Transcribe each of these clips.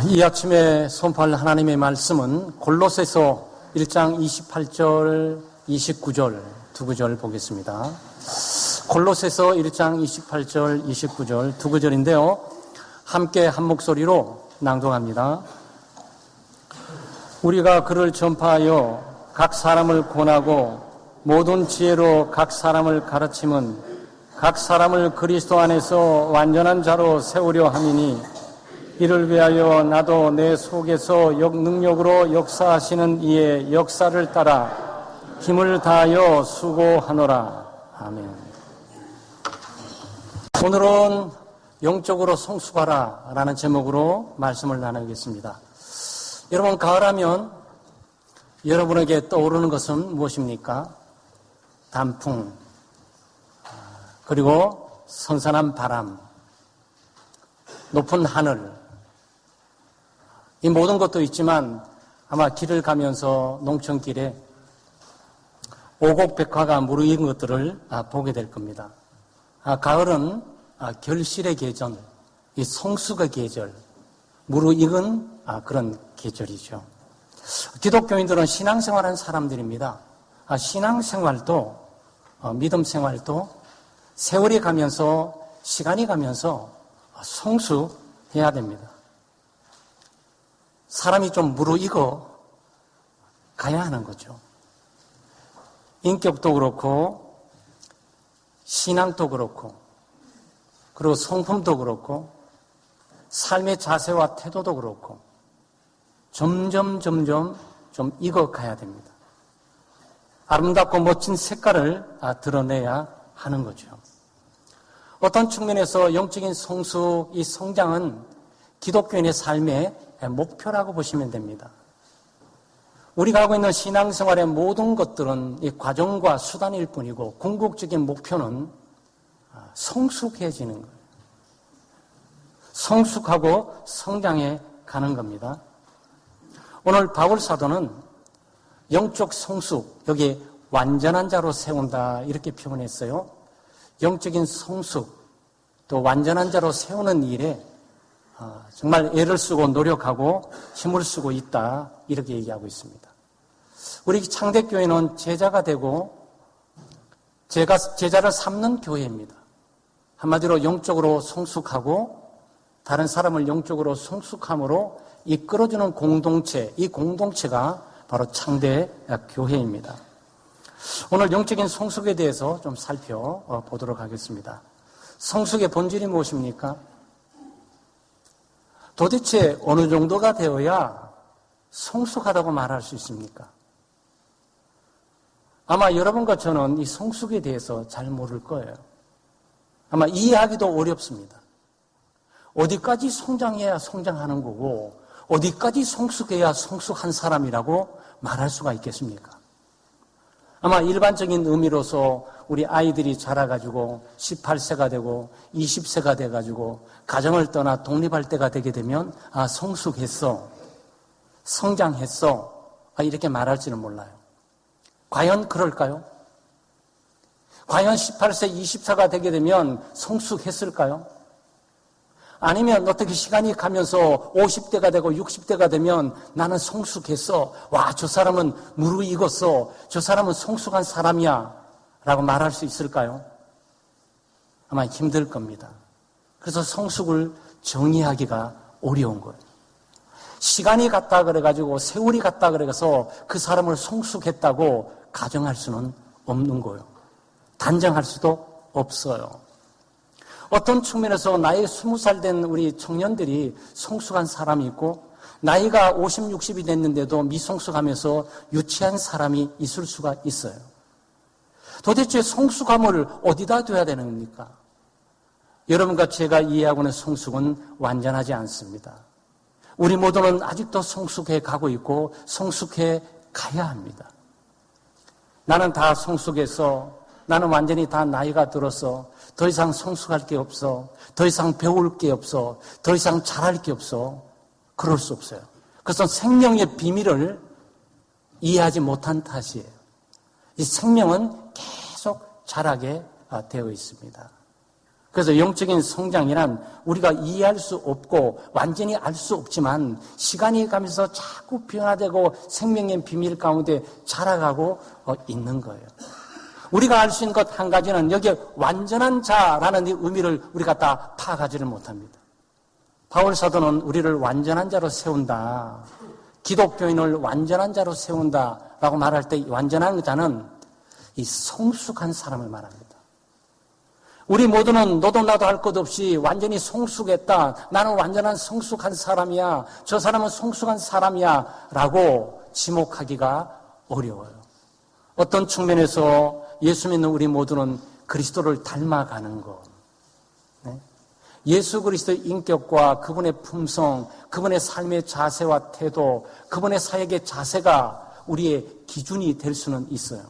이 아침에 선포할 하나님의 말씀은 골로새서 1장 28절, 29절 두 구절 보겠습니다. 골로새서 1장 28절, 29절 두 구절인데요. 함께 한 목소리로 낭독합니다. 우리가 그를 전파하여 각 사람을 권하고 모든 지혜로 각 사람을 가르침은 각 사람을 그리스도 안에서 완전한 자로 세우려 함이니 이를 위하여 나도 내 속에서 능력으로 역사하시는 이의 역사를 따라 힘을 다하여 수고하노라. 아멘. 오늘은 영적으로 성숙하라 라는 제목으로 말씀을 나누겠습니다. 여러분, 가을하면 여러분에게 떠오르는 것은 무엇입니까? 단풍, 그리고 선선한 바람, 높은 하늘, 이 모든 것도 있지만 아마 길을 가면서 농촌길에 오곡백화가 무르익은 것들을 보게 될 겁니다. 가을은 결실의 계절, 이 성숙의 계절, 무르익은 그런 계절이죠. 기독교인들은 신앙생활하는 사람들입니다. 신앙생활도 믿음생활도 세월이 가면서 시간이 가면서 성숙해야 됩니다. 사람이 좀 무르익어 가야 하는 거죠. 인격도 그렇고 신앙도 그렇고 그리고 성품도 그렇고 삶의 자세와 태도도 그렇고 점점 좀 익어가야 됩니다. 아름답고 멋진 색깔을 드러내야 하는 거죠. 어떤 측면에서 영적인 성숙, 이 성장은 기독교인의 삶의 목표라고 보시면 됩니다. 우리가 하고 있는 신앙생활의 모든 것들은 이 과정과 수단일 뿐이고 궁극적인 목표는 성숙해지는 거예요. 성숙하고 성장해 가는 겁니다. 오늘 바울 사도는 영적 성숙, 여기 완전한 자로 세운다 이렇게 표현했어요. 영적인 성숙, 또 완전한 자로 세우는 일에 정말 애를 쓰고 노력하고 힘을 쓰고 있다 이렇게 얘기하고 있습니다. 우리 창대교회는 제자가 되고 제자를 삼는 교회입니다. 한마디로 영적으로 성숙하고 다른 사람을 영적으로 성숙함으로 이끌어주는 공동체, 이 공동체가 바로 창대교회입니다. 오늘 영적인 성숙에 대해서 좀 살펴보도록 하겠습니다. 성숙의 본질이 무엇입니까? 도대체 어느 정도가 되어야 성숙하다고 말할 수 있습니까? 아마 여러분과 저는 이 성숙에 대해서 잘 모를 거예요. 아마 이해하기도 어렵습니다. 어디까지 성장해야 성장하는 거고 어디까지 성숙해야 성숙한 사람이라고 말할 수가 있겠습니까? 아마 일반적인 의미로서 우리 아이들이 자라가지고 18세가 되고 20세가 돼가지고 가정을 떠나 독립할 때가 되게 되면 성숙했어, 성장했어 이렇게 말할지는 몰라요. 과연 그럴까요? 과연 18세, 20세가 되게 되면 성숙했을까요? 아니면 어떻게 시간이 가면서 50대가 되고 60대가 되면 나는 성숙했어. 와, 저 사람은 무르익었어. 저 사람은 성숙한 사람이야. 라고 말할 수 있을까요? 아마 힘들 겁니다. 그래서 성숙을 정의하기가 어려운 거예요. 시간이 갔다 그래가지고 세월이 갔다 그래서 그 사람을 성숙했다고 가정할 수는 없는 거예요. 단정할 수도 없어요. 어떤 측면에서 나이 20살 된 우리 청년들이 성숙한 사람이 있고 나이가 50, 60이 됐는데도 미성숙하면서 유치한 사람이 있을 수가 있어요. 도대체 성숙함을 어디다 둬야 되는 겁니까? 여러분과 제가 이해하고 있는 성숙은 완전하지 않습니다. 우리 모두는 아직도 성숙해 가고 있고 성숙해 가야 합니다. 나는 다 성숙해서 나는 완전히 다 나이가 들어서 더 이상 성숙할 게 없어. 더 이상 배울 게 없어. 더 이상 잘할 게 없어. 그럴 수 없어요. 그래서 생명의 비밀을 이해하지 못한 탓이에요. 이 생명은 계속 자라게 되어 있습니다. 그래서 영적인 성장이란 우리가 이해할 수 없고 완전히 알 수 없지만 시간이 가면서 자꾸 변화되고 생명의 비밀 가운데 자라가고 있는 거예요. 우리가 알 수 있는 것 한 가지는 여기에 완전한 자라는 이 의미를 우리가 다 파악하지를 못합니다. 바울 사도는 우리를 완전한 자로 세운다. 기독교인을 완전한 자로 세운다라고 말할 때 완전한 자는 이 성숙한 사람을 말합니다. 우리 모두는 너도 나도 할 것 없이 완전히 성숙했다. 나는 완전한 성숙한 사람이야. 저 사람은 성숙한 사람이야. 라고 지목하기가 어려워요. 어떤 측면에서 예수 믿는 우리 모두는 그리스도를 닮아가는 것. 네? 예수 그리스도의 인격과 그분의 품성, 그분의 삶의 자세와 태도, 그분의 사역의 자세가 우리의 기준이 될 수는 있어요.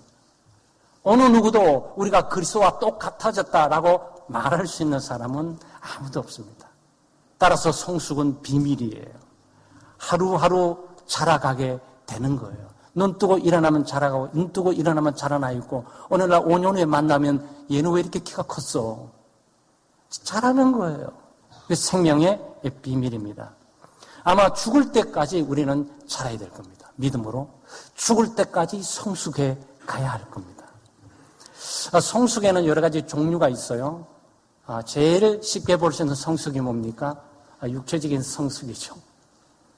어느 누구도 우리가 그리스도와 똑같아졌다라고 말할 수 있는 사람은 아무도 없습니다. 따라서 성숙은 비밀이에요. 하루하루 자라가게 되는 거예요. 눈 뜨고 일어나면 자라가고 눈 뜨고 일어나면 자라나 있고 어느 날 5년 후에 만나면 얘는 왜 이렇게 키가 컸어? 자라는 거예요. 생명의 비밀입니다. 아마 죽을 때까지 우리는 자라야 될 겁니다. 믿음으로 죽을 때까지 성숙해 가야 할 겁니다. 성숙에는 여러 가지 종류가 있어요. 제일 쉽게 볼 수 있는 성숙이 뭡니까? 육체적인 성숙이죠.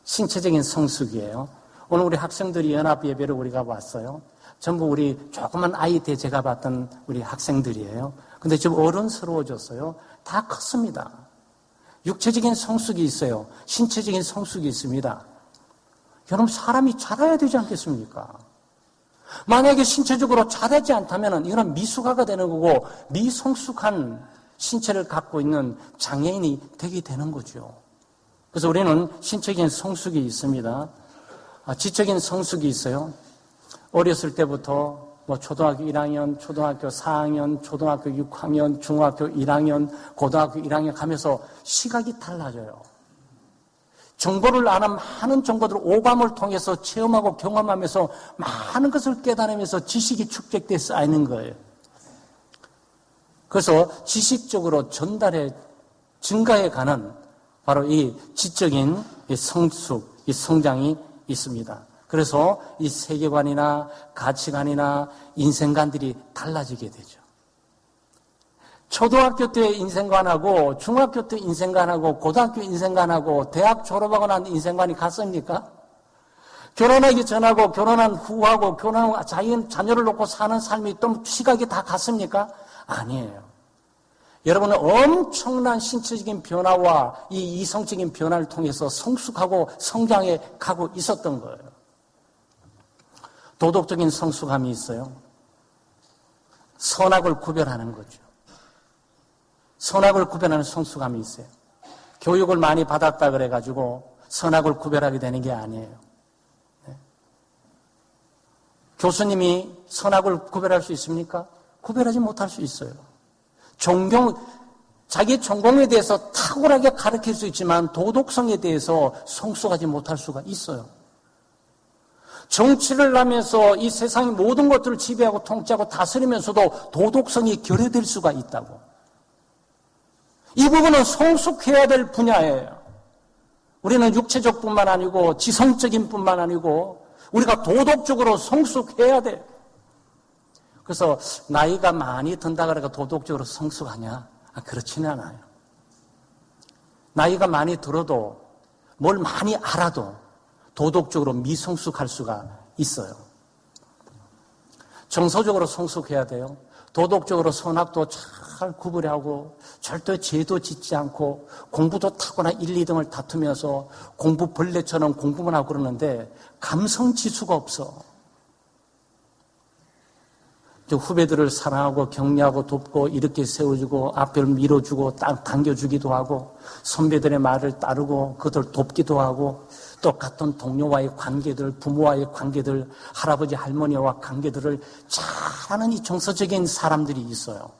신체적인 성숙이에요. 오늘 우리 학생들이 연합 예배를 우리가 왔어요. 전부 우리 조그만 아이 때 제가 봤던 우리 학생들이에요. 근데 지금 어른스러워졌어요. 다 컸습니다. 육체적인 성숙이 있어요. 신체적인 성숙이 있습니다. 여러분 사람이 자라야 되지 않겠습니까? 만약에 신체적으로 자라지 않다면 이건 미숙아가 되는 거고 미성숙한 신체를 갖고 있는 장애인이 되게 되는 거죠. 그래서 우리는 신체적인 성숙이 있습니다. 지적인 성숙이 있어요. 어렸을 때부터 초등학교 1학년, 초등학교 4학년, 초등학교 6학년, 중학교 1학년, 고등학교 1학년 가면서 시각이 달라져요. 정보를 아는 많은 정보들을 오감을 통해서 체험하고 경험하면서 많은 것을 깨달으면서 지식이 축적돼 쌓이는 거예요. 그래서 지식적으로 증가해가는 바로 이 지적인 성숙, 이 성장이 있습니다. 그래서 이 세계관이나 가치관이나 인생관들이 달라지게 되죠. 초등학교 때 인생관하고 중학교 때 인생관하고 고등학교 인생관하고 대학 졸업하고 난 인생관이 같습니까? 결혼하기 전하고 결혼한 후하고 결혼한 자녀를 놓고 사는 삶이 또 시각이 다 같습니까? 아니에요. 여러분은 엄청난 신체적인 변화와 이 이성적인 변화를 통해서 성숙하고 성장해 가고 있었던 거예요. 도덕적인 성숙함이 있어요. 선악을 구별하는 거죠. 선악을 구별하는 성숙함이 있어요. 교육을 많이 받았다 그래가지고 선악을 구별하게 되는 게 아니에요. 네. 교수님이 선악을 구별할 수 있습니까? 구별하지 못할 수 있어요. 자기 전공에 대해서 탁월하게 가르칠 수 있지만 도덕성에 대해서 성숙하지 못할 수가 있어요. 정치를 하면서 이 세상의 모든 것들을 지배하고 통치하고 다스리면서도 도덕성이 결여될 수가 있다고. 이 부분은 성숙해야 될 분야예요. 우리는 육체적 뿐만 아니고 지성적인 뿐만 아니고 우리가 도덕적으로 성숙해야 돼요. 그래서 나이가 많이 든다 그래서 도덕적으로 성숙하냐? 그렇지는 않아요. 나이가 많이 들어도 뭘 많이 알아도 도덕적으로 미성숙할 수가 있어요. 정서적으로 성숙해야 돼요. 도덕적으로 선악도 잘 구분하고 절대 죄도 짓지 않고 공부도 타거나 1, 2등을 다투면서 공부 벌레처럼 공부만 하고 그러는데 감성 지수가 없어. 후배들을 사랑하고 격려하고 돕고 이렇게 세워주고 앞을 밀어주고 당겨주기도 하고 선배들의 말을 따르고 그들을 돕기도 하고 똑같은 동료와의 관계들, 부모와의 관계들, 할아버지 할머니와 관계들을 잘하는 이 정서적인 사람들이 있어요.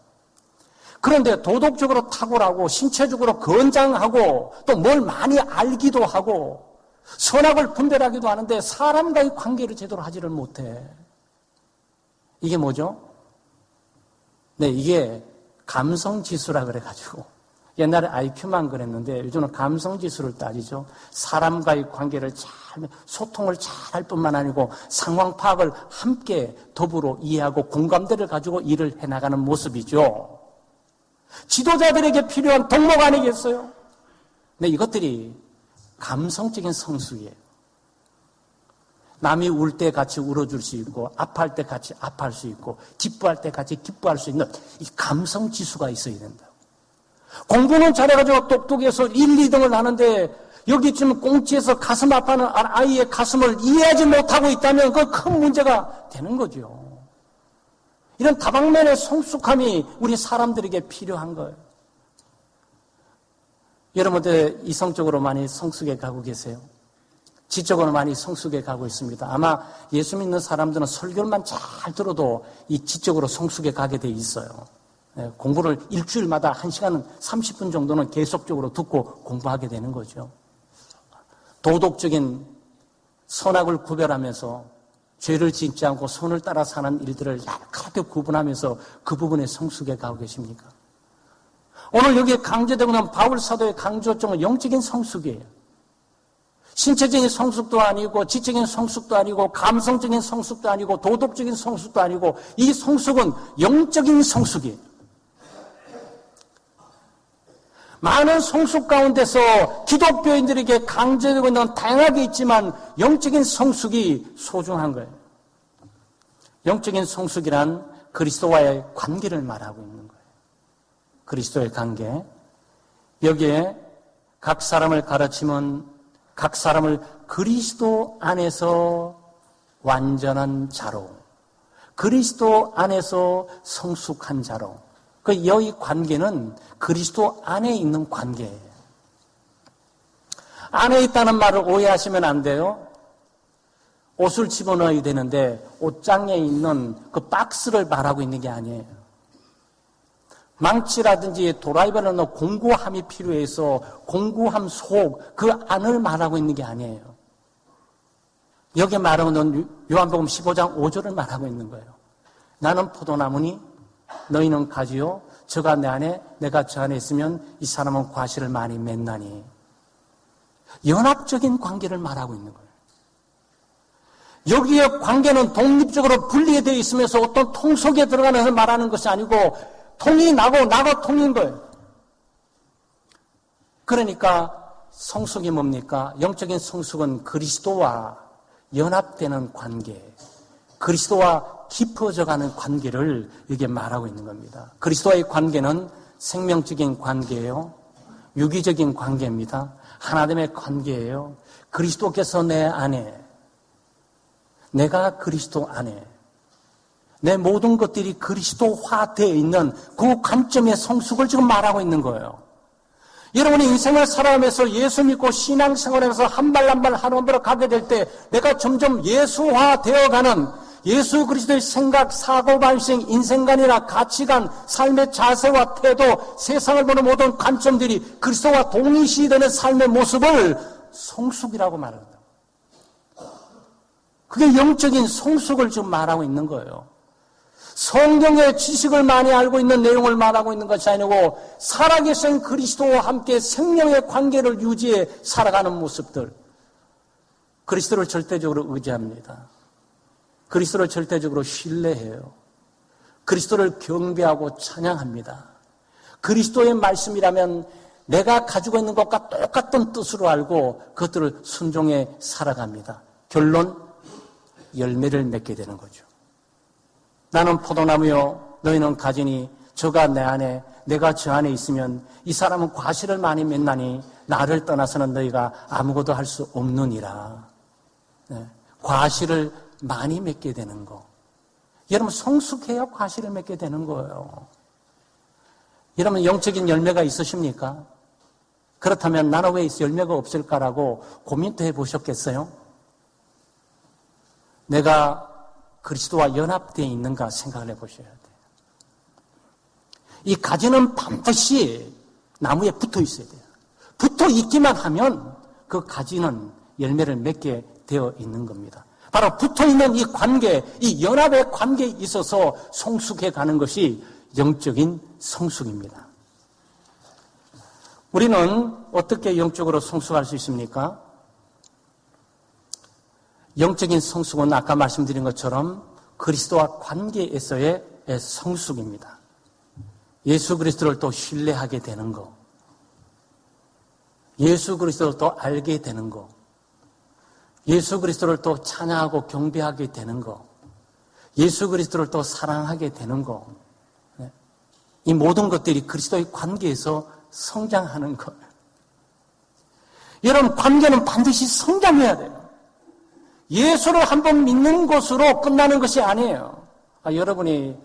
그런데 도덕적으로 탁월하고 신체적으로 건장하고 또 뭘 많이 알기도 하고 선악을 분별하기도 하는데 사람과의 관계를 제대로 하지를 못해. 이게 뭐죠? 네, 이게 감성지수라 그래가지고 옛날에 IQ만 그랬는데 요즘은 감성지수를 따지죠. 사람과의 관계를 소통을 잘 할 뿐만 아니고 상황 파악을 함께 더불어 이해하고 공감대를 가지고 일을 해나가는 모습이죠. 지도자들에게 필요한 덕목 아니겠어요? 근데 이것들이 감성적인 성숙이에요. 남이 울 때 같이 울어줄 수 있고 아파할 때 같이 아파할 수 있고 기뻐할 때 같이 기뻐할 수 있는 이 감성지수가 있어야 된다. 공부는 잘해가지고 똑똑해서 1, 2등을 하는데 여기쯤 꽁치에서 가슴 아파하는 아이의 가슴을 이해하지 못하고 있다면 그 큰 문제가 되는 거죠. 이런 다방면의 성숙함이 우리 사람들에게 필요한 거예요. 여러분들 이성적으로 많이 성숙해 가고 계세요? 지적으로 많이 성숙해 가고 있습니다. 아마 예수 믿는 사람들은 설교만 잘 들어도 이 지적으로 성숙해 가게 돼 있어요. 공부를 일주일마다 1시간 30분 정도는 계속적으로 듣고 공부하게 되는 거죠. 도덕적인 선악을 구별하면서 죄를 짓지 않고 선을 따라 사는 일들을 날카롭게 구분하면서 그 부분에 성숙해 가고 계십니까? 오늘 여기에 강조되고 있는 바울 사도의 강조점은 영적인 성숙이에요. 신체적인 성숙도 아니고 지적인 성숙도 아니고 감성적인 성숙도 아니고 도덕적인 성숙도 아니고 이 성숙은 영적인 성숙이에요. 많은 성숙 가운데서 기독교인들에게 강조되고 있는 다양하게 있지만 영적인 성숙이 소중한 거예요. 영적인 성숙이란 그리스도와의 관계를 말하고 있는 거예요. 그리스도의 관계. 여기에 각 사람을 가르치면 각 사람을 그리스도 안에서 완전한 자로, 그리스도 안에서 성숙한 자로. 이 관계는 그리스도 안에 있는 관계예요. 안에 있다는 말을 오해하시면 안 돼요. 옷을 집어넣어야 되는데 옷장에 있는 그 박스를 말하고 있는 게 아니에요. 망치라든지 도라이버를 넣어 공구함이 필요해서 공구함 속 그 안을 말하고 있는 게 아니에요. 여기 말하고 있는 요한복음 15장 5절을 말하고 있는 거예요. 나는 포도나무니 너희는 가지요 저가 내 안에 내가 저 안에 있으면 이 사람은 과실을 많이 맺나니. 연합적인 관계를 말하고 있는 거예요. 여기에 관계는 독립적으로 분리되어 있으면서 어떤 통 속에 들어가면서 말하는 것이 아니고 통이 나고 나가 통인 거예요. 그러니까 성숙이 뭡니까? 영적인 성숙은 그리스도와 연합되는 관계, 그리스도와 깊어져가는 관계를 이게 말하고 있는 겁니다. 그리스도와의 관계는 생명적인 관계예요. 유기적인 관계입니다. 하나됨의 관계예요. 그리스도께서 내 안에, 내가 그리스도 안에, 내 모든 것들이 그리스도화되어 있는 그 관점의 성숙을 지금 말하고 있는 거예요. 여러분이 인생을 살아가면서 예수 믿고 신앙생활하면서 한 발 한 발 하나님으로 가게 될 때 내가 점점 예수화되어가는 예수 그리스도의 생각, 사고, 발생, 인생관이나 가치관, 삶의 자세와 태도, 세상을 보는 모든 관점들이 그리스도와 동일시되는 삶의 모습을 성숙이라고 말합니다. 그게 영적인 성숙을 지금 말하고 있는 거예요. 성경의 지식을 많이 알고 있는 내용을 말하고 있는 것이 아니고 살아계신 그리스도와 함께 생명의 관계를 유지해 살아가는 모습들. 그리스도를 절대적으로 의지합니다. 그리스도를 절대적으로 신뢰해요. 그리스도를 경배하고 찬양합니다. 그리스도의 말씀이라면 내가 가지고 있는 것과 똑같은 뜻으로 알고 그것들을 순종해 살아갑니다. 결론, 열매를 맺게 되는 거죠. 나는 포도나무요 너희는 가지니 저가 내 안에 내가 저 안에 있으면 이 사람은 과실을 많이 맺나니 나를 떠나서는 너희가 아무것도 할 수 없느니라. 네. 과실을 많이 맺게 되는 거. 여러분 성숙해야 과실을 맺게 되는 거예요. 여러분 영적인 열매가 있으십니까? 그렇다면 나는 왜 열매가 없을까라고 고민도 해보셨겠어요? 내가 그리스도와 연합되어 있는가 생각을 해보셔야 돼요. 이 가지는 반드시 나무에 붙어 있어야 돼요. 붙어 있기만 하면 그 가지는 열매를 맺게 되어 있는 겁니다. 바로 붙어 있는 이 관계, 이 연합의 관계에 있어서 성숙해 가는 것이 영적인 성숙입니다. 우리는 어떻게 영적으로 성숙할 수 있습니까? 영적인 성숙은 아까 말씀드린 것처럼 그리스도와 관계에서의 성숙입니다. 예수 그리스도를 또 신뢰하게 되는 것, 예수 그리스도를 또 알게 되는 것, 예수 그리스도를 또 찬양하고 경배하게 되는 것, 예수 그리스도를 또 사랑하게 되는 것, 이 모든 것들이 그리스도의 관계에서 성장하는 것. 여러분, 관계는 반드시 성장해야 돼요. 예수를 한번 믿는 것으로 끝나는 것이 아니에요. 여러분이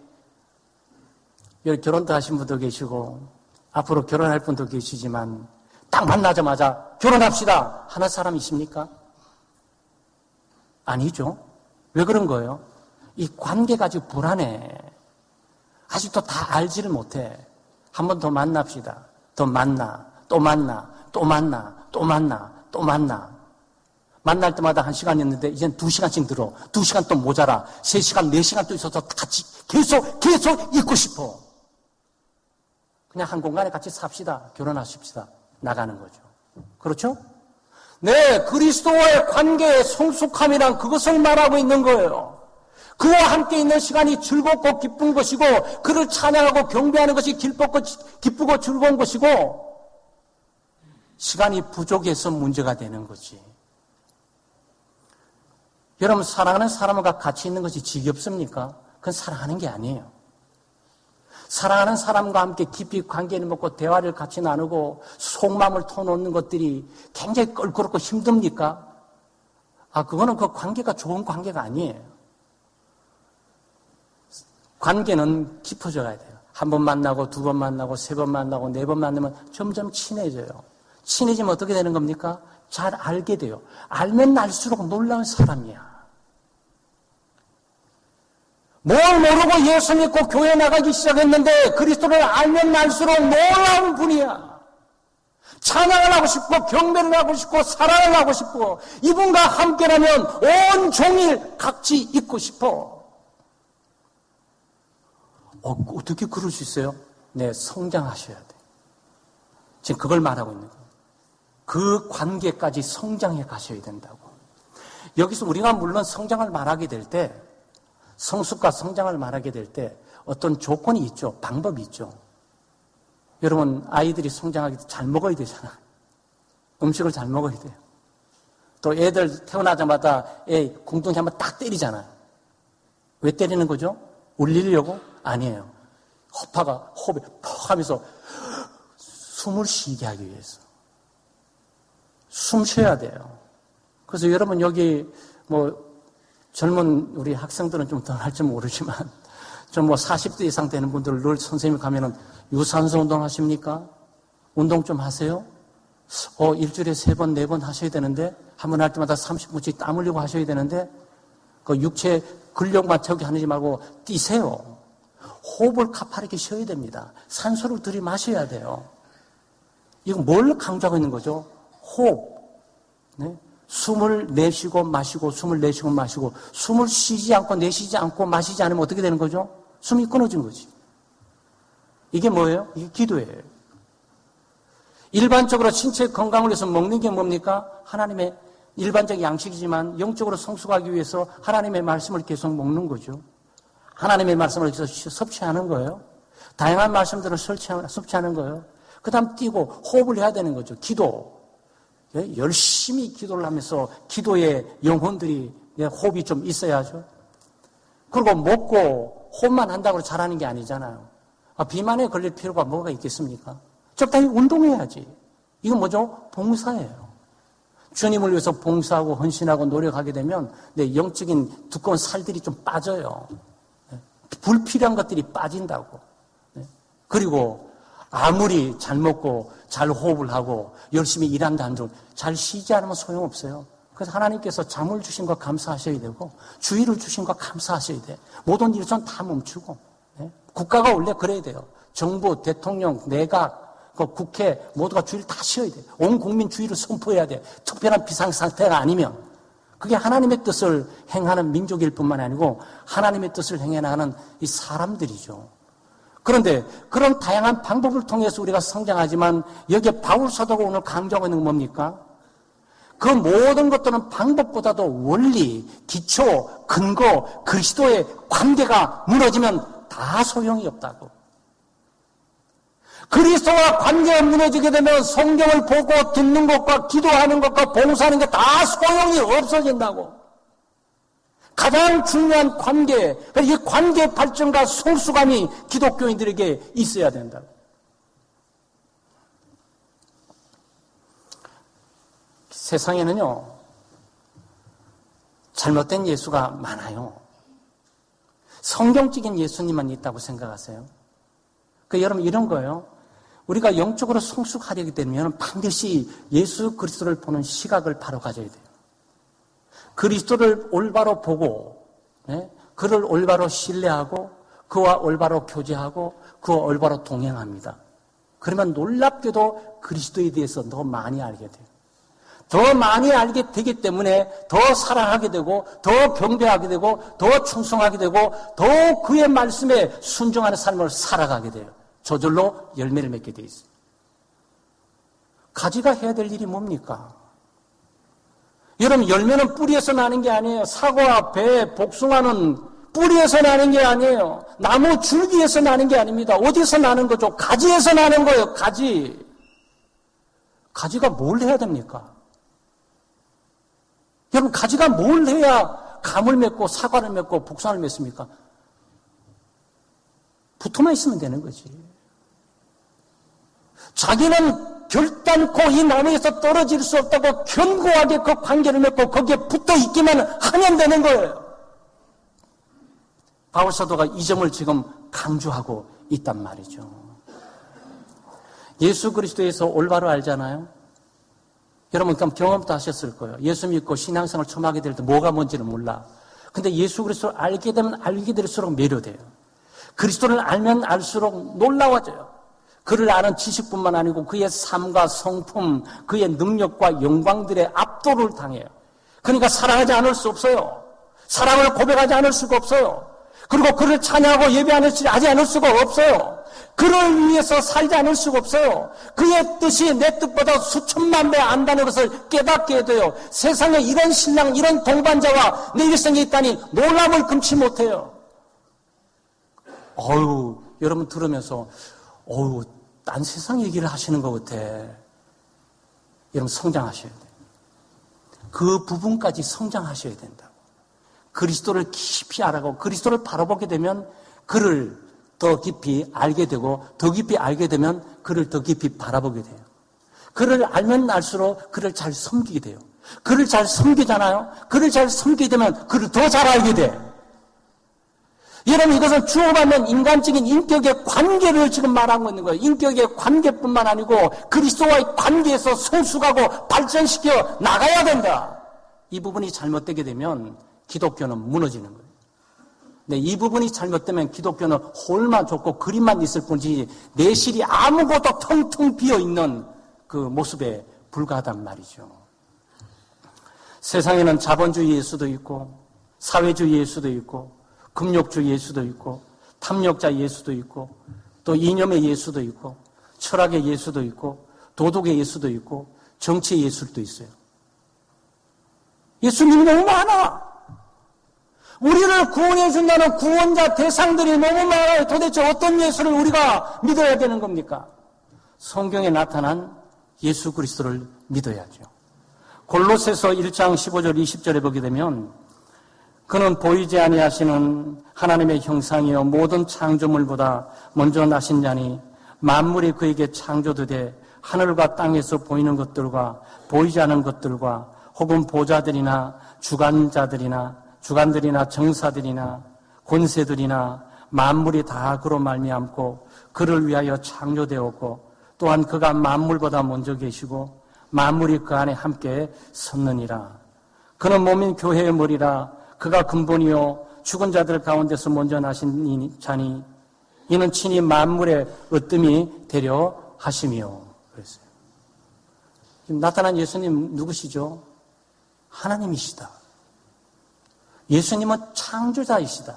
결혼도 하신 분도 계시고 앞으로 결혼할 분도 계시지만 딱 만나자마자 결혼합시다 하는 사람 있습니까? 아니죠. 왜 그런 거예요? 이 관계가 아직 불안해. 아직도 다 알지를 못해. 한 번 더 만납시다. 더 만나, 또 만나, 또 만나, 또 만나, 또 만나. 만날 때마다 1시간이었는데 이젠 2시간씩 들어. 2시간 또 모자라. 3시간, 4시간 또 있어서 같이 계속 있고 싶어. 그냥 한 공간에 같이 삽시다. 결혼하십시다. 나가는 거죠. 그렇죠? 네, 그리스도와의 관계의 성숙함이란 그것을 말하고 있는 거예요. 그와 함께 있는 시간이 즐겁고 기쁜 것이고 그를 찬양하고 경배하는 것이 기쁘고 즐거운 것이고 시간이 부족해서 문제가 되는 거지. 여러분, 사랑하는 사람과 같이 있는 것이 지겹습니까? 그건 사랑하는 게 아니에요. 사랑하는 사람과 함께 깊이 관계를 맺고 대화를 같이 나누고 속마음을 터놓는 것들이 굉장히 껄끄럽고 힘듭니까? 그거는 그 관계가 좋은 관계가 아니에요. 관계는 깊어져야 돼요. 한 번 만나고, 2번 만나고, 3번 만나고, 4번 만나면 점점 친해져요. 친해지면 어떻게 되는 겁니까? 잘 알게 돼요. 알면 알수록 놀라운 사람이야. 뭘 모르고 예수 믿고 교회 나가기 시작했는데 그리스도를 알면 알수록 놀라운 분이야. 찬양을 하고 싶고 경배를 하고 싶고 사랑을 하고 싶고 이분과 함께라면 온 종일 같이 있고 싶어. 어떻게 그럴 수 있어요? 네, 성장하셔야 돼. 지금 그걸 말하고 있는 거예요. 그 관계까지 성장해 가셔야 된다고. 여기서 우리가 물론 성장을 말하게 될 때, 성숙과 성장을 말하게 될 때 어떤 조건이 있죠. 방법이 있죠. 여러분, 아이들이 성장하기 잘 먹어야 되잖아요. 음식을 잘 먹어야 돼요. 또 애들 태어나자마자 애 궁둥이 한번 딱 때리잖아요. 왜 때리는 거죠? 울리려고? 아니에요. 호흡에 퍽 하면서 숨을 쉬게 하기 위해서. 숨 쉬어야 돼요. 그래서 여러분 여기 젊은 우리 학생들은 좀 더 할지 모르지만 좀 40대 이상 되는 분들 늘 선생님 가면은 유산소 운동 하십니까? 운동 좀 하세요? 일주일에 3번, 4번 하셔야 되는데 한 번 할 때마다 30분씩 땀 흘리고 하셔야 되는데 그 육체 근력만 채우게 하지 말고 뛰세요. 호흡을 가파르게 쉬어야 됩니다. 산소를 들이마셔야 돼요. 이거 뭘 강조하고 있는 거죠? 호흡. 네? 숨을 내쉬고 마시고 숨을 내쉬고 마시고 숨을 쉬지 않고 내쉬지 않고 마시지 않으면 어떻게 되는 거죠? 숨이 끊어진 거지. 이게 뭐예요? 이게 기도예요. 일반적으로 신체 건강을 위해서 먹는 게 뭡니까? 하나님의 일반적 양식이지만 영적으로 성숙하기 위해서 하나님의 말씀을 계속 먹는 거죠. 하나님의 말씀을 계속 섭취하는 거예요. 다양한 말씀들을 섭취하는 거예요. 그 다음 뛰고 호흡을 해야 되는 거죠. 기도. 열심히 기도를 하면서 기도의 영혼들이 호흡이 좀 있어야죠. 그리고 먹고 호흡만 한다고 잘하는 게 아니잖아요. 비만에 걸릴 필요가 뭐가 있겠습니까? 적당히 운동해야지. 이건 뭐죠? 봉사예요. 주님을 위해서 봉사하고 헌신하고 노력하게 되면 내 영적인 두꺼운 살들이 좀 빠져요. 불필요한 것들이 빠진다고. 그리고 아무리 잘 먹고 잘 호흡을 하고 열심히 일한다 한들 잘 쉬지 않으면 소용없어요. 그래서 하나님께서 잠을 주신 거 감사하셔야 되고 주의를 주신 거 감사하셔야 돼. 모든 일선 다 멈추고. 국가가 원래 그래야 돼요. 정부, 대통령, 내각, 국회 모두가 주의를 다 쉬어야 돼요. 온 국민 주의를 선포해야 돼요. 특별한 비상상태가 아니면. 그게 하나님의 뜻을 행하는 민족일 뿐만 아니고 하나님의 뜻을 행해 나가는 이 사람들이죠. 그런데 그런 다양한 방법을 통해서 우리가 성장하지만 여기에 바울 사도가 오늘 강조하고 있는 건 뭡니까? 그 모든 것들은 방법보다도 원리, 기초, 근거, 그리스도의 관계가 무너지면 다 소용이 없다고. 그리스도와 관계가 무너지게 되면 성경을 보고 듣는 것과 기도하는 것과 봉사하는 게 다 소용이 없어진다고. 가장 중요한 관계, 이 관계 발전과 성숙함이 기독교인들에게 있어야 된다고. 세상에는요, 잘못된 예수가 많아요. 성경적인 예수님만 있다고 생각하세요. 여러분 이런 거예요. 우리가 영적으로 성숙하려게 되면 반드시 예수 그리스도를 보는 시각을 바로 가져야 돼요. 그리스도를 올바로 보고, 그를 올바로 신뢰하고, 그와 올바로 교제하고, 그와 올바로 동행합니다. 그러면 놀랍게도 그리스도에 대해서 더 많이 알게 돼요. 더 많이 알게 되기 때문에 더 사랑하게 되고, 더 경배하게 되고, 더 충성하게 되고, 더 그의 말씀에 순종하는 삶을 살아가게 돼요. 저절로 열매를 맺게 돼 있어요. 가지가 해야 될 일이 뭡니까? 여러분, 열매는 뿌리에서 나는 게 아니에요. 사과, 배, 복숭아는 뿌리에서 나는 게 아니에요. 나무 줄기에서 나는 게 아닙니다. 어디서 나는 거죠? 가지에서 나는 거예요. 가지. 가지가 뭘 해야 됩니까? 여러분, 가지가 뭘 해야 감을 맺고 사과를 맺고 복숭아를 맺습니까? 붙어만 있으면 되는 거지. 자기는 결단코 이 나무에서 떨어질 수 없다고 견고하게 그 관계를 맺고 거기에 붙어 있기만 하면 되는 거예요. 바울 사도가 이 점을 지금 강조하고 있단 말이죠. 예수 그리스도에서 올바로 알잖아요. 여러분 그럼 경험도 하셨을 거예요. 예수 믿고 신앙생활 처음 하게 될 때 뭐가 뭔지는 몰라. 근데 예수 그리스도를 알게 되면 알게 될수록 매료돼요. 그리스도를 알면 알수록 놀라워져요. 그를 아는 지식뿐만 아니고 그의 삶과 성품, 그의 능력과 영광들의 압도를 당해요. 그러니까 사랑하지 않을 수 없어요. 사랑을 고백하지 않을 수가 없어요. 그리고 그를 찬양하고 예배하지 않을 수가 없어요. 그를 위해서 살지 않을 수가 없어요. 그의 뜻이 내 뜻보다 수천만 배 안다는 것을 깨닫게 돼요. 세상에 이런 신랑, 이런 동반자와 내 일생에 있다니 놀람을 금치 못해요. 여러분 들으면서 딴 세상 얘기를 하시는 것 같아. 여러분 성장하셔야 돼요. 그 부분까지 성장하셔야 된다고. 그리스도를 깊이 알아가고 그리스도를 바라보게 되면 그를 더 깊이 알게 되고 더 깊이 알게 되면 그를 더 깊이 바라보게 돼요. 그를 알면 알수록 그를 잘 섬기게 돼요. 그를 잘 섬기잖아요. 그를 잘 섬기게 되면 그를 더 잘 알게 돼. 여러분 이것은 주어받는 인간적인 인격의 관계를 지금 말하고 있는 거예요. 인격의 관계뿐만 아니고 그리스도와의 관계에서 성숙하고 발전시켜 나가야 된다. 이 부분이 잘못되게 되면 기독교는 무너지는 거예요. 근데 이 부분이 잘못되면 기독교는 홀만 좁고 그림만 있을 뿐이지 내실이 아무것도 텅텅 비어있는 그 모습에 불과하단 말이죠. 세상에는 자본주의 예수도 있고 사회주의 예수도 있고 금욕주 예수도 있고 탐욕자 예수도 있고 또 이념의 예수도 있고 철학의 예수도 있고 도덕의 예수도 있고 정치의 예술도 있어요. 예수님이 너무 많아. 우리를 구원해 준다는 구원자 대상들이 너무 많아요. 도대체 어떤 예수를 우리가 믿어야 되는 겁니까? 성경에 나타난 예수 그리스도를 믿어야죠. 골로새서 1장 15절 20절에 보게 되면 그는 보이지 아니하시는 하나님의 형상이요 모든 창조물보다 먼저 나신 자니 만물이 그에게 창조되되 하늘과 땅에서 보이는 것들과 보이지 않은 것들과 혹은 보좌들이나 주관들이나 정사들이나 권세들이나 만물이 다 그로 말미암고 그를 위하여 창조되었고 또한 그가 만물보다 먼저 계시고 만물이 그 안에 함께 섰느니라. 그는 몸인 교회의 머리라. 그가 근본이요 죽은 자들 가운데서 먼저 나신 자니 이는 친히 만물의 으뜸이 되려 하심이요. 그랬어요. 나타난 예수님 누구시죠? 하나님이시다. 예수님은 창조자이시다.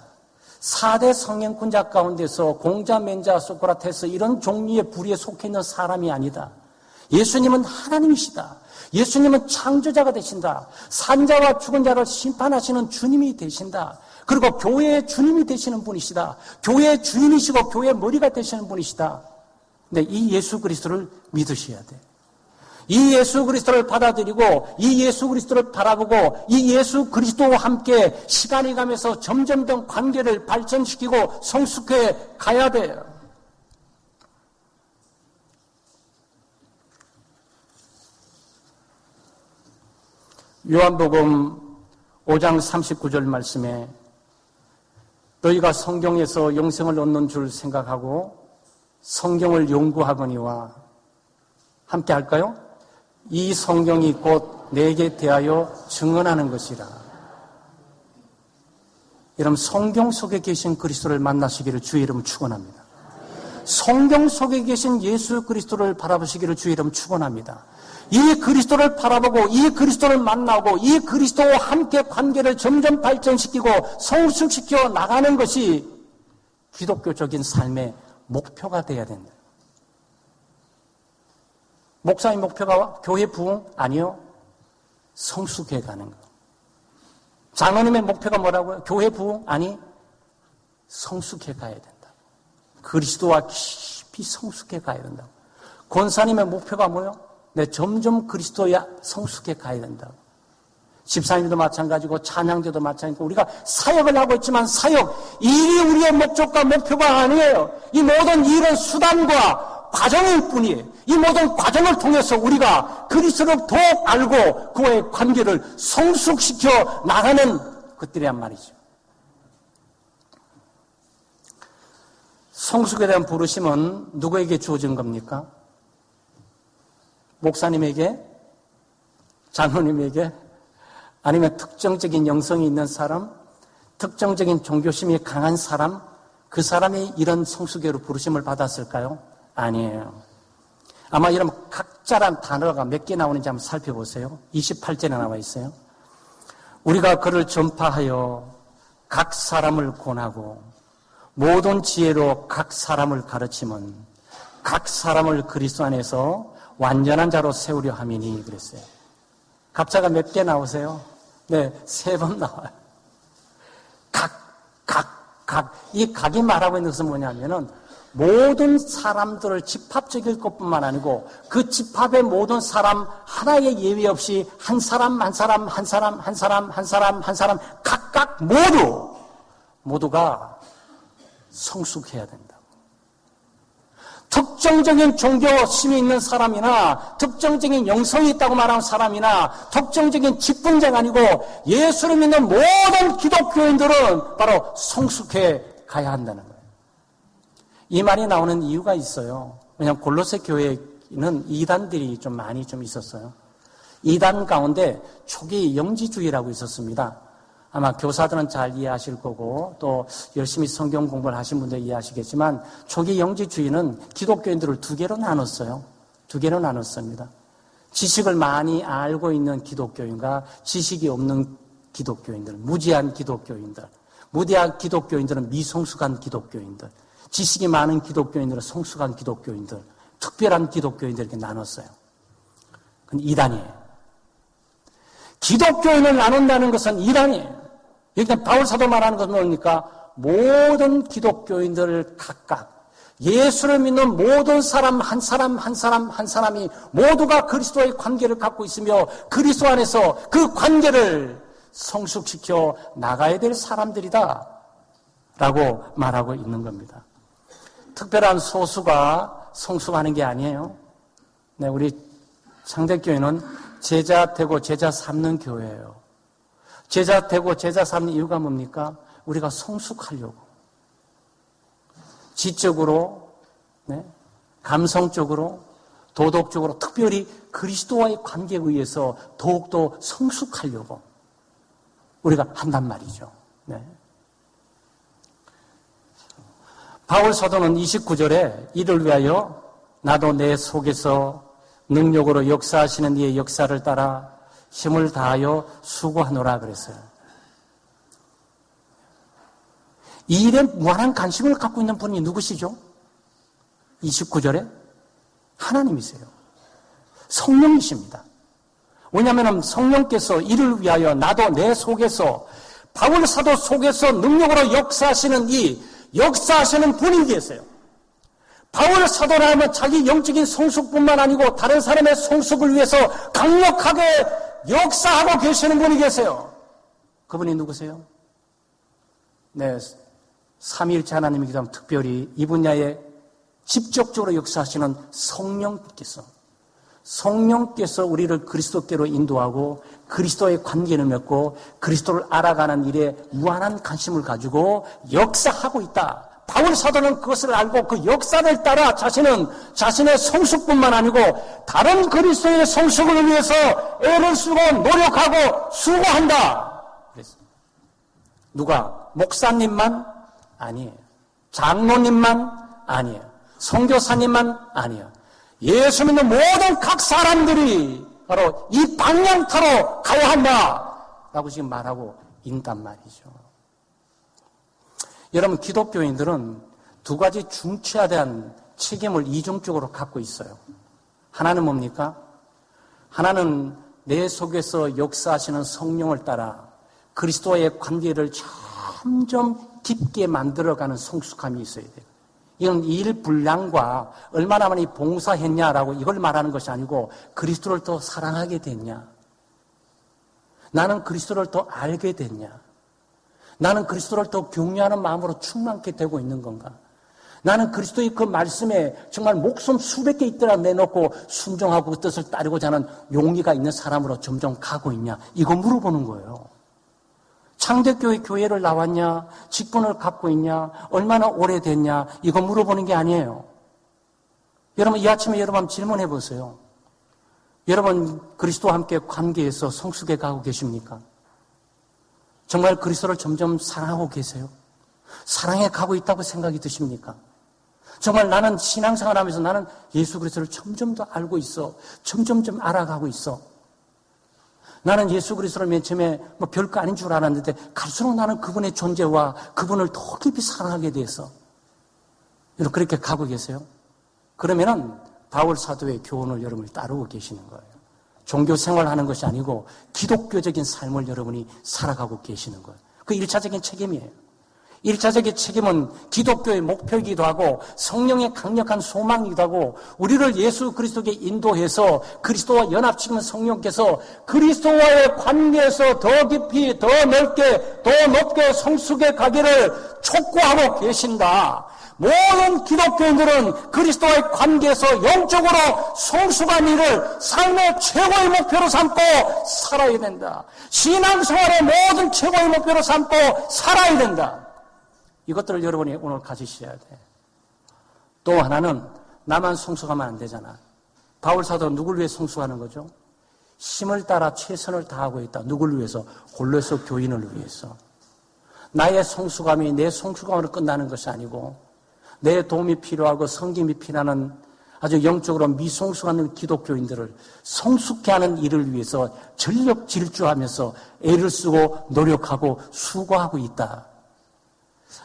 4대 성행군자 가운데서 공자, 멘자, 소크라테스 이런 종류의 부류에 속해 있는 사람이 아니다. 예수님은 하나님이시다. 예수님은 창조자가 되신다. 산자와 죽은 자를 심판하시는 주님이 되신다. 그리고 교회의 주님이 되시는 분이시다. 교회의 주인이시고 교회의 머리가 되시는 분이시다. 근데 이 예수 그리스도를 믿으셔야 돼. 이 예수 그리스도를 받아들이고 이 예수 그리스도를 바라보고 이 예수 그리스도와 함께 시간이 가면서 점점 더 관계를 발전시키고 성숙해 가야 돼요. 요한복음 5장 39절 말씀에 너희가 성경에서 영생을 얻는 줄 생각하고 성경을 연구하거니와 함께 할까요? 이 성경이 곧 내게 대하여 증언하는 것이라. 여러분, 성경 속에 계신 그리스도를 만나시기를 주의 이름으로 축원합니다. 성경 속에 계신 예수 그리스도를 바라보시기를 주의 이름으로 축원합니다. 이 그리스도를 바라보고 이 그리스도를 만나고 이 그리스도와 함께 관계를 점점 발전시키고 성숙시켜 나가는 것이 기독교적인 삶의 목표가 되어야 된다. 목사의 목표가 교회 부흥? 아니요. 성숙해 가는 것. 장로님의 목표가 뭐라고요? 교회 부흥? 아니, 성숙해 가야 된다. 그리스도와 깊이 성숙해 가야 된다. 권사님의 목표가 뭐예요? 네, 점점 그리스도야 성숙해 가야 된다. 집사님도 마찬가지고 찬양대도 마찬가지고 우리가 사역을 하고 있지만 사역, 일이 우리의 목적과 목표가 아니에요. 이 모든 일은 수단과 과정일 뿐이에요. 이 모든 과정을 통해서 우리가 그리스도를 더욱 알고 그와의 관계를 성숙시켜 나가는 것들이란 말이죠. 성숙에 대한 부르심은 누구에게 주어진 겁니까? 목사님에게? 장로님에게? 아니면 특정적인 영성이 있는 사람? 특정적인 종교심이 강한 사람? 그 사람이 이런 성숙에로 부르심을 받았을까요? 아니에요. 아마 이런 각자란 단어가 몇 개 나오는지 한번 살펴보세요. 28절에 나와 있어요. 우리가 그를 전파하여 각 사람을 권하고 모든 지혜로 각 사람을 가르치면 각 사람을 그리스도 안에서 완전한 자로 세우려 함이니 그랬어요. 갑자가 몇 개 나오세요? 네, 3번 나와요. 각. 이 각이 말하고 있는 것은 뭐냐면은 모든 사람들을 집합적일 것뿐만 아니고 그 집합의 모든 사람 하나의 예외 없이 한 사람 각각 모두가 성숙해야 된다. 특정적인 종교심이 있는 사람이나 특정적인 영성이 있다고 말하는 사람이나 특정적인 직분자가 아니고 예수를 믿는 모든 기독교인들은 바로 성숙해 가야 한다는 거예요. 이 말이 나오는 이유가 있어요. 왜냐하면 골로새 교회는 이단들이 좀 많이 있었어요. 이단 가운데 초기 영지주의라고 있었습니다. 아마 교사들은 잘 이해하실 거고 또 열심히 성경 공부를 하신 분들 이해하시겠지만 초기 영지주의는 기독교인들을 2개로 나눴어요. 2개로 나눴습니다. 지식을 많이 알고 있는 기독교인과 지식이 없는 기독교인들, 무지한 기독교인들. 무지한 기독교인들은 미성숙한 기독교인들. 지식이 많은 기독교인들은 성숙한 기독교인들, 특별한 기독교인들 이렇게 나눴어요. 그건 이단이에요. 기독교인을 나눈다는 것은 이단이에요. 일단 바울 사도 말하는 것은 뭡니까? 모든 기독교인들을 각각 예수를 믿는 모든 사람 한 사람이 모두가 그리스도의 관계를 갖고 있으며 그리스도 안에서 그 관계를 성숙시켜 나가야 될 사람들이다 라고 말하고 있는 겁니다. 특별한 소수가 성숙하는 게 아니에요. 네, 우리 창대교회는 제자 되고 제자 삼는 교회예요. 제자 되고 제자 삼는 이유가 뭡니까? 우리가 성숙하려고. 지적으로, 네, 감성적으로, 도덕적으로, 특별히 그리스도와의 관계에 의해서 더욱더 성숙하려고 우리가 한단 말이죠. 네. 바울 사도는 29절에 이를 위하여 나도 내 속에서 능력으로 역사하시는 이의 역사를 따라 힘을 다하여 수고하노라 그랬어요. 이 일에 무한한 관심을 갖고 있는 분이 누구시죠? 29절에 하나님이세요. 성령이십니다. 왜냐하면 성령께서 이를 위하여 나도 내 속에서 바울 사도 속에서 능력으로 역사하시는 이 역사하시는 분이 계세요. 바울 사도라면 자기 영적인 성숙뿐만 아니고 다른 사람의 성숙을 위해서 강력하게 역사하고 계시는 분이 계세요. 그분이 누구세요? 네, 삼위일체 하나님이기도 하면 특별히 이 분야에 직접적으로 역사하시는 성령께서 우리를 그리스도께로 인도하고 그리스도의 관계를 맺고 그리스도를 알아가는 일에 무한한 관심을 가지고 역사하고 있다. 바울 사도는 그것을 알고 그 역사를 따라 자신의 성숙뿐만 아니고 다른 그리스도의 성숙을 위해서 애를 쓰고 노력하고 수고한다. 그랬습니다. 누가? 목사님만 아니에요. 장로님만 아니에요. 선교사님만 아니에요. 예수 믿는 모든 각 사람들이 바로 이 방향타로 가야 한다라고 지금 말하고 있단 말이죠. 여러분, 기독교인들은 두 가지 중차대한 책임을 이중적으로 갖고 있어요. 하나는 뭡니까? 하나는 내 속에서 역사하시는 성령을 따라 그리스도와의 관계를 점점 깊게 만들어가는 성숙함이 있어야 돼요. 이건 일 분량과 얼마나 많이 봉사했냐라고 이걸 말하는 것이 아니고 그리스도를 더 사랑하게 됐냐? 나는 그리스도를 더 알게 됐냐? 나는 그리스도를 더 경외하는 마음으로 충만케 되고 있는 건가? 나는 그리스도의 그 말씀에 정말 목숨 수백 개 있더라 내놓고 순종하고 그 뜻을 따르고자 하는 용기가 있는 사람으로 점점 가고 있냐? 이거 물어보는 거예요. 창대교회 교회를 나왔냐? 직분을 갖고 있냐? 얼마나 오래됐냐? 이거 물어보는 게 아니에요. 여러분, 이 아침에 여러분 한번 질문해 보세요. 여러분, 그리스도와 함께 관계에서 성숙해 가고 계십니까? 정말 그리스도를 점점 사랑하고 계세요? 사랑해 가고 있다고 생각이 드십니까? 정말 나는 신앙생활하면서 나는 예수 그리스도를 점점 더 알고 있어. 점점 좀 알아가고 있어. 나는 예수 그리스도를 맨 처음에 뭐 별거 아닌 줄 알았는데 갈수록 나는 그분의 존재와 그분을 더 깊이 사랑하게 돼서 여러분 그렇게 가고 계세요? 그러면은 바울 사도의 교훈을 여러분이 따르고 계시는 거예요. 종교 생활하는 것이 아니고 기독교적인 삶을 여러분이 살아가고 계시는 거예요. 그 1차적인 책임이에요. 1차적인 책임은 기독교의 목표이기도 하고 성령의 강력한 소망이기도 하고 우리를 예수 그리스도께 인도해서 그리스도와 연합시키는 성령께서 그리스도와의 관계에서 더 깊이 더 넓게 더 높게 성숙해 가기를 촉구하고 계신다. 모든 기독교인들은 그리스도와의 관계에서 영적으로 성숙한 일을 삶의 최고의 목표로 삼고 살아야 된다. 신앙생활의 모든 최고의 목표로 삼고 살아야 된다. 이것들을 여러분이 오늘 가지셔야 돼. 또 하나는 나만 성숙하면 안 되잖아. 바울 사도는 누굴 위해 성숙하는 거죠? 힘을 따라 최선을 다하고 있다. 누굴 위해서? 골로새 교인을 위해서. 나의 성숙함이 내 성숙함으로 끝나는 것이 아니고 내 도움이 필요하고 섬김이 필요한 아주 영적으로 미성숙한 기독교인들을 성숙케 하는 일을 위해서 전력 질주하면서 애를 쓰고 노력하고 수고하고 있다.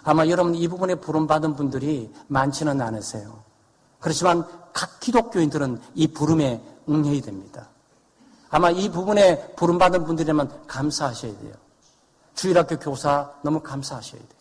아마 여러분 이 부분에 부름받은 분들이 많지는 않으세요. 그렇지만 각 기독교인들은 이 부름에 응해야 됩니다. 아마 이 부분에 부름받은 분들이라면 감사하셔야 돼요. 주일학교 교사 너무 감사하셔야 돼요.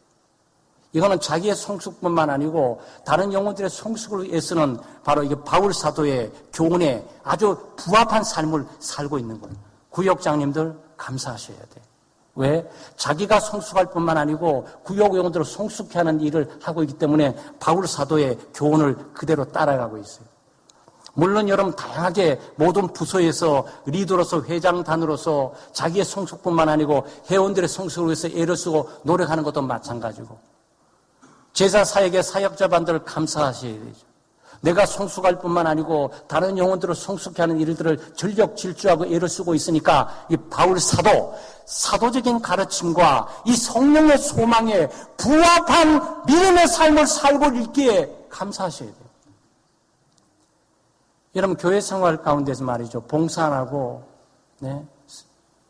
이거는 자기의 성숙뿐만 아니고 다른 영혼들의 성숙을 위해서는 바로 이게 바울 사도의 교훈에 아주 부합한 삶을 살고 있는 거예요. 구역장님들 감사하셔야 돼요. 왜? 자기가 성숙할 뿐만 아니고 구역 영혼들을 성숙케 하는 일을 하고 있기 때문에 바울 사도의 교훈을 그대로 따라가고 있어요. 물론 여러분 다양하게 모든 부서에서 리더로서 회장단으로서 자기의 성숙뿐만 아니고 회원들의 성숙을 위해서 애를 쓰고 노력하는 것도 마찬가지고 제자 사역의 사역자반들을 감사하셔야 되죠. 내가 성숙할 뿐만 아니고 다른 영혼들을 성숙케 하는 일들을 전력 질주하고 애를 쓰고 있으니까 이 바울 사도적인 가르침과 이 성령의 소망에 부합한 믿음의 삶을 살고 있기에 감사하셔야 돼요. 여러분 교회 생활 가운데서 말이죠. 봉사 안 하고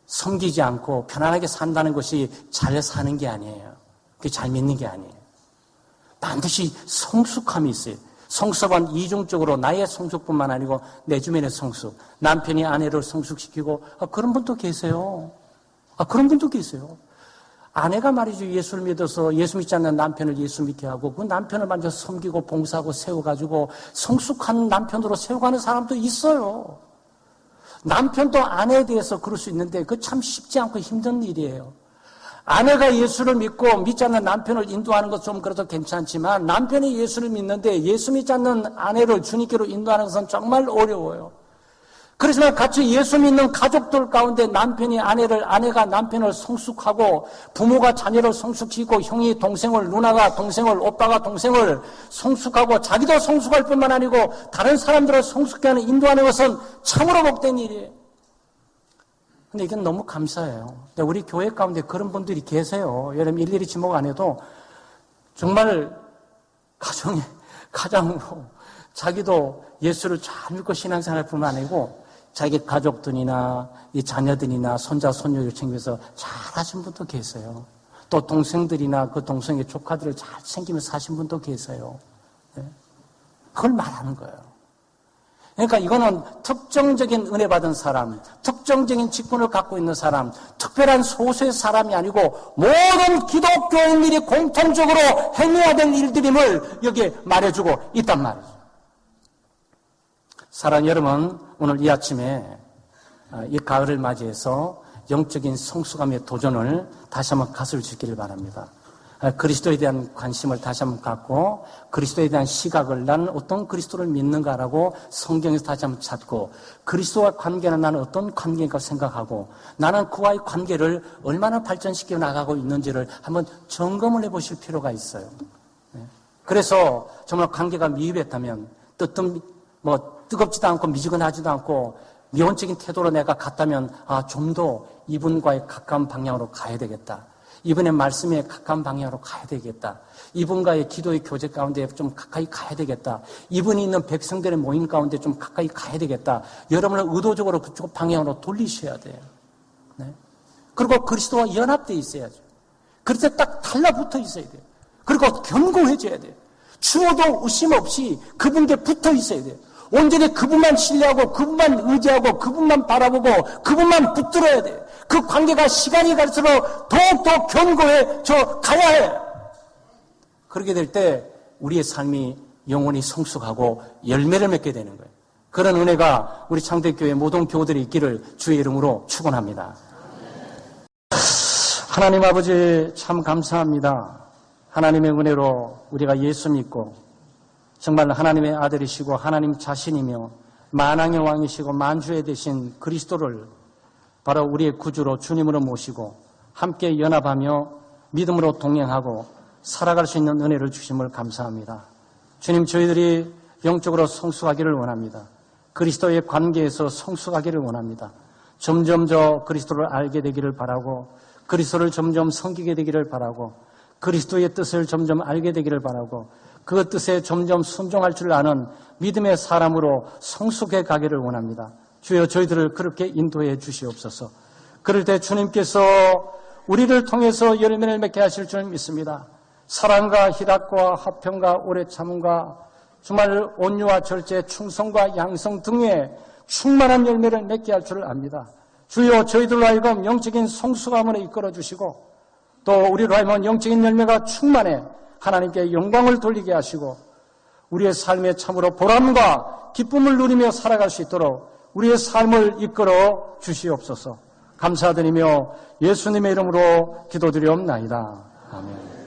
섬기지 않고 편안하게 산다는 것이 잘 사는 게 아니에요. 그게 잘 믿는 게 아니에요. 반드시 성숙함이 있어요. 성숙은 이중적으로 나의 성숙뿐만 아니고 내 주변의 성숙. 남편이 아내를 성숙시키고 그런 분도 계세요. 그런 분도 계세요. 아내가 말이죠. 예수를 믿어서 예수 믿지 않는 남편을 예수 믿게 하고 그 남편을 먼저 섬기고 봉사하고 세워가지고 성숙한 남편으로 세워가는 사람도 있어요. 남편도 아내에 대해서 그럴 수 있는데 그 참 쉽지 않고 힘든 일이에요. 아내가 예수를 믿고 믿지 않는 남편을 인도하는 것 좀 그래도 괜찮지만 남편이 예수를 믿는데 예수 믿지 않는 아내를 주님께로 인도하는 것은 정말 어려워요. 그렇지만 같이 예수 믿는 가족들 가운데 남편이 아내가 남편을 성숙하고 부모가 자녀를 성숙시키고 형이 동생을, 누나가 동생을, 오빠가 동생을 성숙하고 자기도 성숙할 뿐만 아니고 다른 사람들을 성숙케 하는 인도하는 것은 참으로 복된 일이에요. 근데 이건 너무 감사해요. 근데 우리 교회 가운데 그런 분들이 계세요. 여러분 일일이 지목 안 해도 정말 가정으로 자기도 예수를 잘 믿고 신앙생활 뿐만 아니고 자기 가족들이나 이 자녀들이나 손자 손녀를 챙기면서 잘 하신 분도 계세요. 또 동생들이나 그 동생의 조카들을 잘 챙기면서 사신 분도 계세요. 그걸 말하는 거예요. 그러니까 이거는 특정적인 은혜 받은 사람, 특정적인 직분을 갖고 있는 사람, 특별한 소수의 사람이 아니고 모든 기독교인들이 공통적으로 행해야 될 일들임을 여기에 말해주고 있단 말이죠. 사랑하는 여러분, 오늘 이 아침에 이 가을을 맞이해서 영적인 성숙함의 도전을 다시 한번 가슴을 주기를 바랍니다. 그리스도에 대한 관심을 다시 한번 갖고 그리스도에 대한 시각을 나는 어떤 그리스도를 믿는가라고 성경에서 다시 한번 찾고 그리스도와 관계는 나는 어떤 관계인가 생각하고 나는 그와의 관계를 얼마나 발전시켜 나가고 있는지를 한번 점검을 해보실 필요가 있어요. 그래서 정말 관계가 미흡했다면 뜨겁지도 않고 미지근하지도 않고 미온적인 태도로 내가 갔다면 좀 더 이분과의 가까운 방향으로 가야 되겠다. 이분의 말씀에 가까운 방향으로 가야 되겠다. 이분과의 기도의 교제 가운데 좀 가까이 가야 되겠다. 이분이 있는 백성들의 모임 가운데 좀 가까이 가야 되겠다. 여러분을 의도적으로 그쪽 방향으로 돌리셔야 돼요. 네? 그리고 그리스도와 연합되어 있어야죠. 그럴 때 딱 달라붙어 있어야 돼요. 그리고 견고해져야 돼요. 추워도 의심 없이 그분께 붙어 있어야 돼요. 온전히 그분만 신뢰하고 그분만 의지하고 그분만 바라보고 그분만 붙들어야 돼요. 그 관계가 시간이 갈수록 더욱더 견고해져 가야 해요. 그렇게 될 때 우리의 삶이 영원히 성숙하고 열매를 맺게 되는 거예요. 그런 은혜가 우리 창대교회 모든 교우들이 있기를 주의 이름으로 축원합니다. 하나님 아버지 참 감사합니다. 하나님의 은혜로 우리가 예수 믿고 정말 하나님의 아들이시고 하나님 자신이며 만왕의 왕이시고 만주의 되신 그리스도를 바로 우리의 구주로 주님으로 모시고 함께 연합하며 믿음으로 동행하고 살아갈 수 있는 은혜를 주심을 감사합니다. 주님, 저희들이 영적으로 성숙하기를 원합니다. 그리스도의 관계에서 성숙하기를 원합니다. 점점 더 그리스도를 알게 되기를 바라고 그리스도를 점점 섬기게 되기를 바라고 그리스도의 뜻을 점점 알게 되기를 바라고 그 뜻에 점점 순종할 줄 아는 믿음의 사람으로 성숙해 가기를 원합니다. 주여 저희들을 그렇게 인도해 주시옵소서. 그럴 때 주님께서 우리를 통해서 열매를 맺게 하실 줄 믿습니다. 사랑과 희락과 화평과 오래 참음과 정말 온유와 절제, 충성과 양성 등의 충만한 열매를 맺게 할 줄 압니다. 주여 저희들로 하여금 영적인 성숙함으로 이끌어 주시고 또 우리로 하여금 영적인 열매가 충만해 하나님께 영광을 돌리게 하시고 우리의 삶에 참으로 보람과 기쁨을 누리며 살아갈 수 있도록 우리의 삶을 이끌어 주시옵소서. 감사드리며 예수님의 이름으로 기도드리옵나이다. 아멘.